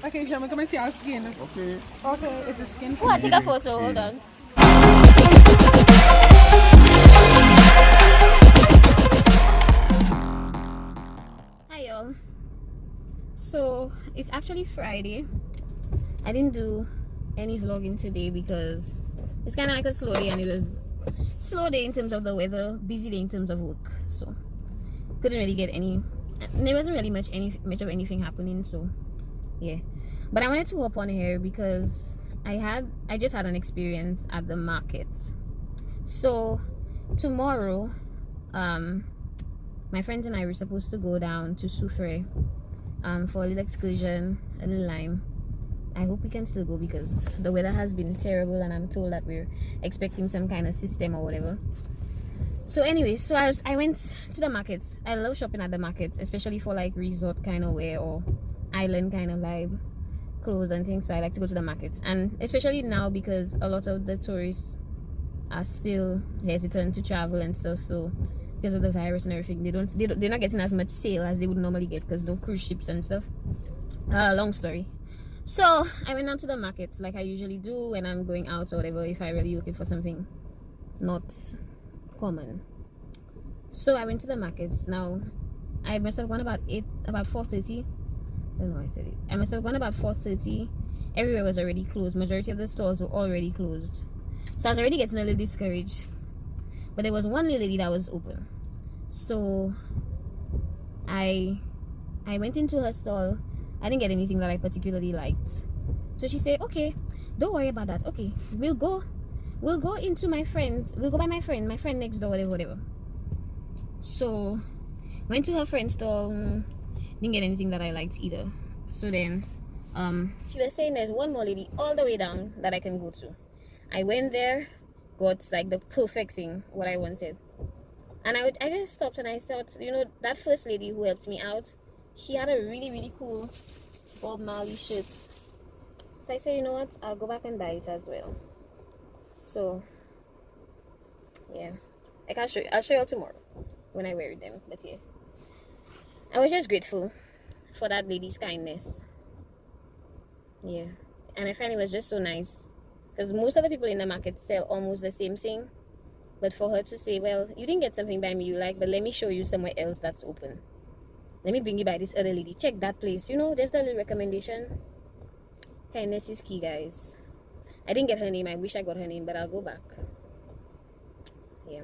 Okay, Jama, come and see our skin. Okay. Okay, it's a skin. Oh, I'll take a photo. Hold on. Hi, y'all. So, it's actually Friday. I didn't do any vlogging today because it's kind of like a slow day, and it was slow day in terms of the weather, busy day in terms of work. So, couldn't really get any. There wasn't really much of anything happening. So, yeah. But I wanted to hop on here because I just had an experience at the market. So tomorrow, my friends and I were supposed to go down to Soufriere for a little excursion, a little lime. I hope we can still go because the weather has been terrible, and I'm told that we're expecting some kind of system or whatever. So anyway, so I went to the markets. I love shopping at the markets, especially for like resort kind of wear or island kind of vibe clothes and things. So I like to go to the markets, and especially now because a lot of the tourists are still hesitant to travel and stuff. So because of the virus and everything, they're not getting as much sale as they would normally get because no cruise ships and stuff. Long story. So I went down to the markets like I usually do when I'm going out or whatever, if I really looking for something not common. So I went to the markets. Now I must have gone about 4:30. I must have gone about 4:30. Everywhere was already closed. Majority of the stores were already closed. So I was already getting a little discouraged. But there was one lady that was open. So I went into her stall. I didn't get anything that I particularly liked. So she said, okay, don't worry about that. Okay, we'll go into my friend's. We'll go by my friend next door, whatever. So went to her friend's stall. Didn't get anything that I liked either. So then she was saying there's one more lady all the way down that I can go to. I went there, got like the perfect thing, what I wanted. And I just stopped and I thought, you know, that first lady who helped me out, she had a really, really cool Bob Marley shirt. So I said, you know what, I'll go back and buy it as well. So yeah, I'll show you tomorrow when I wear them. But yeah, I was just grateful for that lady's kindness. Yeah, and I find it was just so nice because most of the people in the market sell almost the same thing, but for her to say, well, you didn't get something by me you like, but let me show you somewhere else that's open. Let me bring you by this other lady. Check that place. You know, just a little recommendation. Kindness is key, guys. I didn't get her name. I wish I got her name, but I'll go back. Yeah.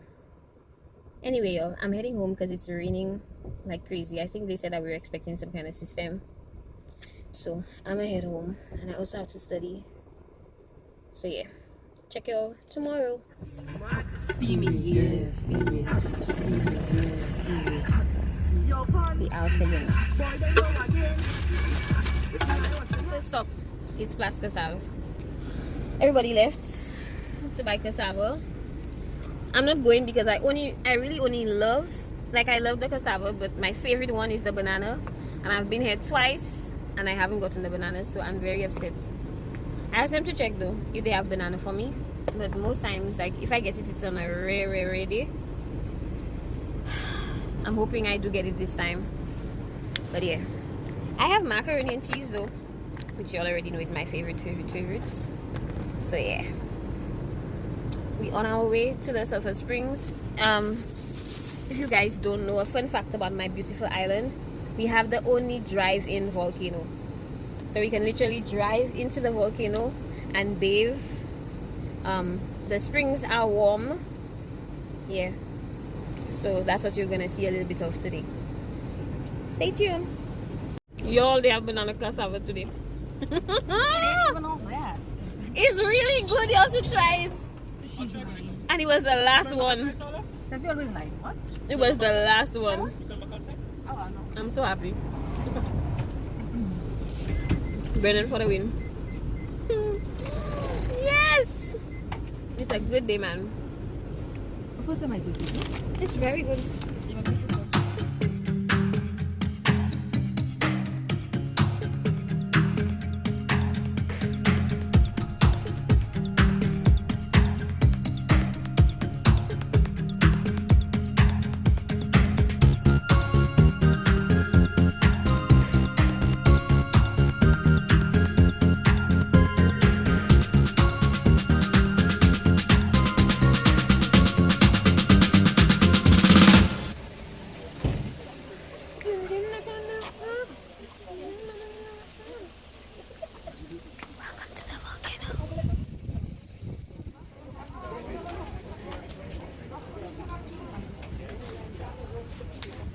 Anyway, y'all, I'm heading home because it's raining like crazy. I think they said that we were expecting some kind of system. So I'm gonna head home, and I also have to study. So yeah, check y'all tomorrow. Steamy, yeah, steamy. Be out again. First stop, it's Plus Cassava. Everybody left to buy cassava. I'm not going because I really only love, I love the cassava, but my favorite one is the banana, and I've been here twice and I haven't gotten the banana, so I'm very upset. I asked them to check though if they have banana for me, but most times, like, if I get it, it's on a rare day. I'm hoping I do get it this time. But yeah, I have macaroni and cheese though, which you all already know is my favorite. So yeah, we on our way to the Sulphur Springs. If you guys don't know, a fun fact about my beautiful island, we have the only drive-in volcano. So we can literally drive into the volcano and bathe. The springs are warm. Yeah. So that's what you're gonna see a little bit of today. Stay tuned. Y'all, they have banana cassava today. It's really good. Y'all should try it. And it was the last one. It was the last one. I'm so happy. Brennan for the win. Yes! It's a good day, man. It's very good.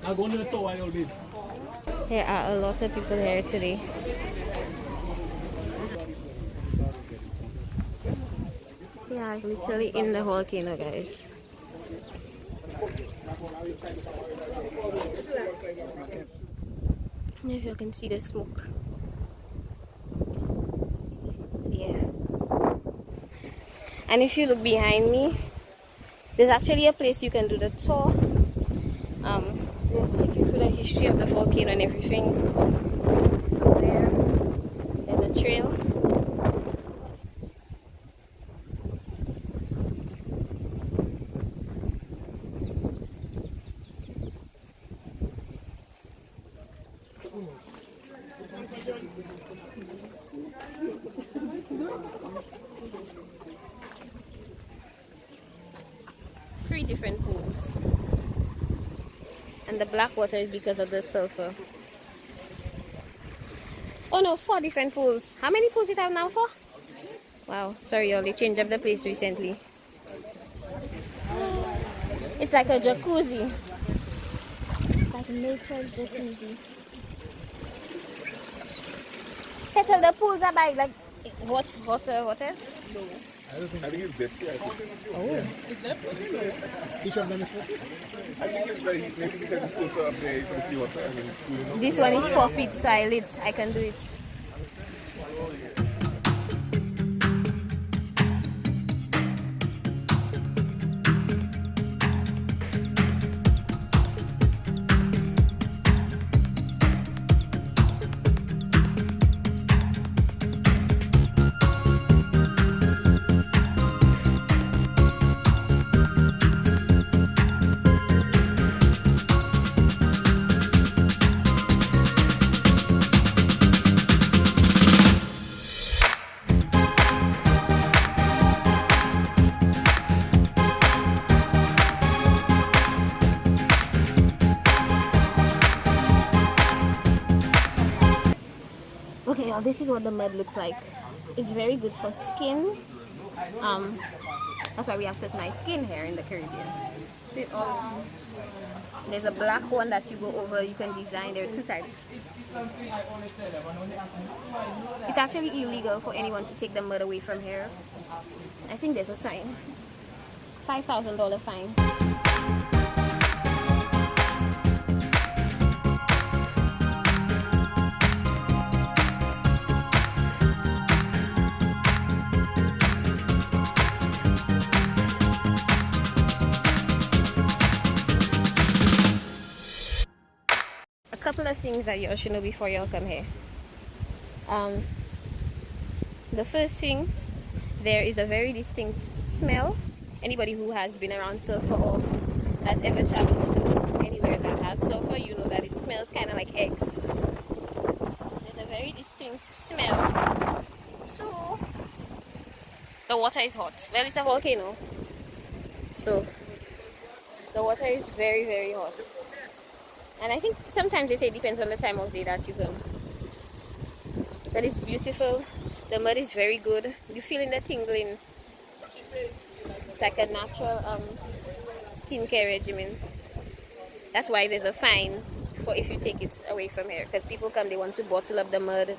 I'll go to the tower a little bit. There are a lot of people here today. Yeah, literally in the volcano, guys. I don't know if you can see the smoke. Yeah. And if you look behind me, there's actually a place you can do the tour. They'll take you through the history of the volcano and everything. There's a trail. 3 different pools, and the black water is because of the sulphur. Oh no, 4 different pools. How many pools it have now? 4? Wow, sorry y'all, they changed up the place recently. It's like a jacuzzi. It's like nature's jacuzzi. So the pools are by like what else? I think it's depth. Oh. Each of them is 40? I think it's like, maybe because it's closer up there, it's the water. This one is 4 feet, so I can do it. Okay, y'all, this is what the mud looks like. It's very good for skin. That's why we have such nice skin here in the Caribbean. There's a black one that you go over, you can design. There are 2 types. It's actually illegal for anyone to take the mud away from here. I think there's a sign. $5,000 fine. Couple of things that you should know before y'all come here. The first thing, there is a very distinct smell. Anybody who has been around sulphur or has ever traveled to anywhere that has sulphur, you know that it smells kind of like eggs. There's a very distinct smell. So the water is hot. Well, it's a volcano, so the water is very, very hot. And I think sometimes they say it depends on the time of day that you come. But it's beautiful. The mud is very good. You feeling the tingling. It's like a natural skincare regimen. That's why there's a fine for if you take it away from here. Because people come, they want to bottle up the mud.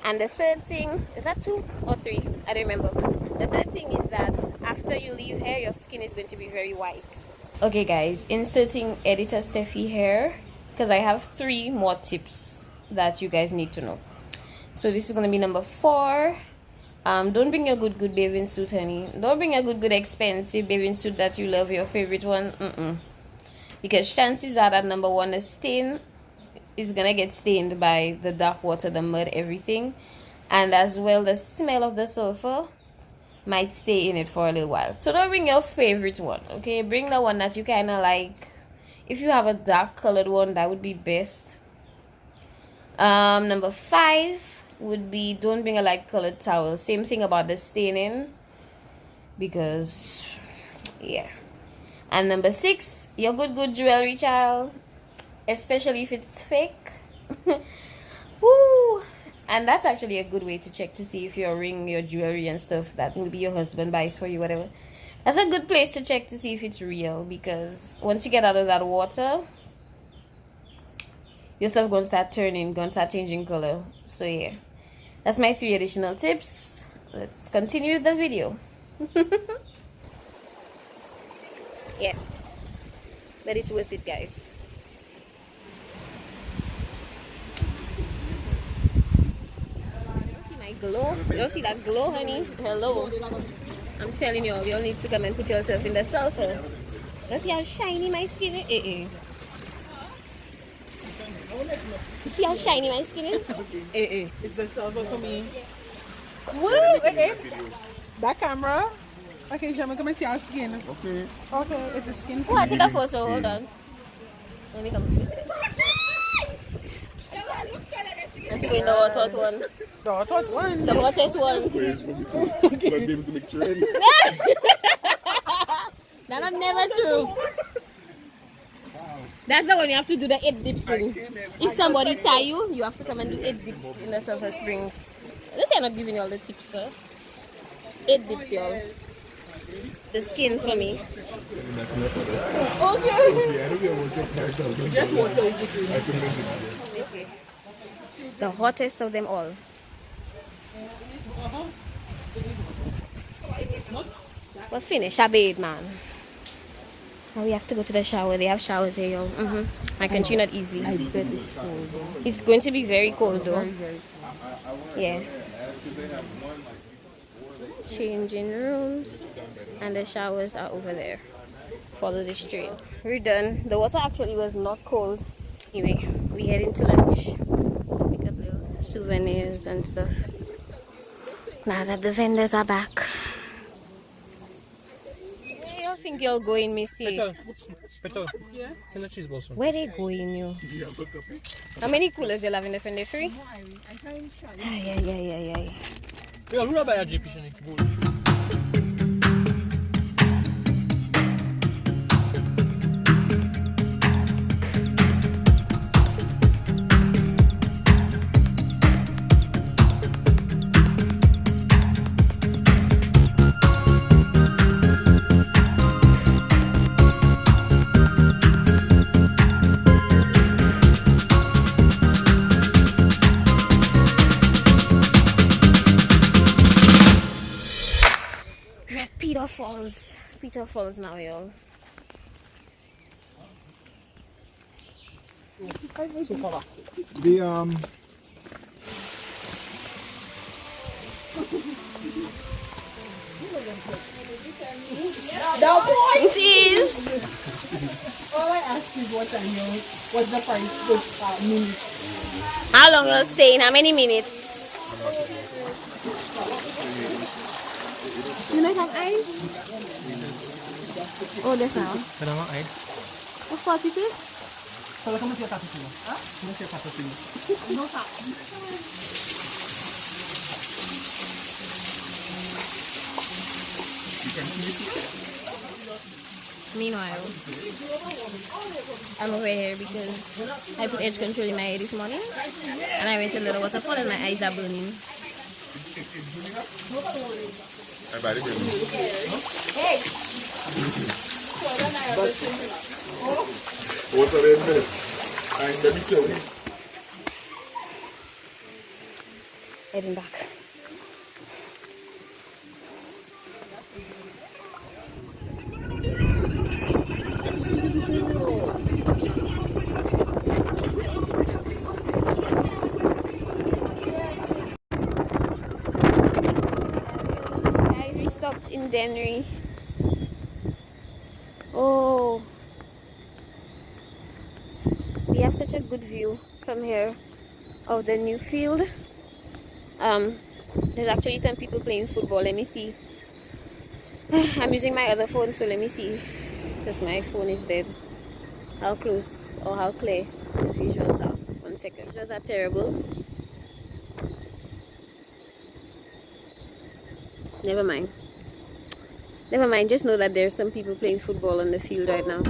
And the third thing, is that 2 or 3? I don't remember. The third thing is that after you leave here, your skin is going to be very white. Okay guys, inserting editor Steffi here because I have 3 more tips that you guys need to know. So this is going to be number 4. Don't bring your good bathing suit, honey. Don't bring a good expensive bathing suit that you love, your favorite one. Because chances are that number 1, the stain is going to get stained by the dark water, the mud, everything. And as well, the smell of the sulfur might stay in it for a little while. So don't bring your favorite one, okay? Bring the one that you kind of like. If you have a dark colored one, that would be best. Number 5 would be don't bring a light colored towel. Same thing about the staining, because yeah. And number 6, your good jewelry, child, especially if it's fake. Woo! And that's actually a good way to check to see if your ring, your jewelry and stuff that maybe your husband buys for you, whatever. That's a good place to check to see if it's real, because once you get out of that water, your stuff gonna start turning, gonna start changing color. So yeah, that's my 3 additional tips. Let's continue the video. Yeah, but it's worth it, guys. You see my glow? You don't see that glow, honey? Hello. I'm telling you, you all need to come and put yourself in the sulphur. You see how shiny my skin is? You see how shiny my skin is? It's the silver for me. Woo! That camera. Okay, Jama, come and see our skin. Okay. Okay, it's a skin. Oh, I take a photo. Hold on. Let me come. Let's go in the hottest one. The hot one. The hottest one. But be able to make trend. That's never true. That's the one you have to do the 8 dips in. If somebody tie you, you have to come and do 8 dips in the Sulphur Springs. Let's say I'm not giving you all the tips, sir. 8 dips, y'all. The skin for me. Okay. Just water. This way. The hottest of them all. Well, finish. I bathe, man. Now we have to go to the shower. They have showers here, y'all. My country not easy. I bet it's cold. It's going to be very cold, though. Yeah. Changing rooms. And the showers are over there. Follow this trail. We're done. The water actually was not cold. Anyway, we head into lunch. Pick up little souvenirs and stuff. Now that the vendors are back. Where you think you're going, Missy? Petrol. Yeah. Send a cheese ball, sir. Where they going, you? How many coolers you have in the friend? 3? Yeah. Ja, hur har jag GP-känning? Peter Falls now, y'all. It is. All I ask is what's the price per minute? How long you'll stay in? How many minutes? You might have ice? Oh, that's now. Kailangan mga ice. Of course, it is. Kala ka siya tapos nila? Ha? Kala siya tapos nila? No tap. Meanwhile, I'm over here because I put edge control in my hair this morning and I went to a little waterfall and my eyes are burning. Hey! Heading back. Guys, we stopped in Dennery. Oh, we have such a good view from here of the new field. There's actually some people playing football. Let me see. I'm using my other phone, so let me see, because my phone is dead, how close or how clear the visuals are. 1 second. Visuals are terrible. Never mind. Just know that there's some people playing football on the field right now.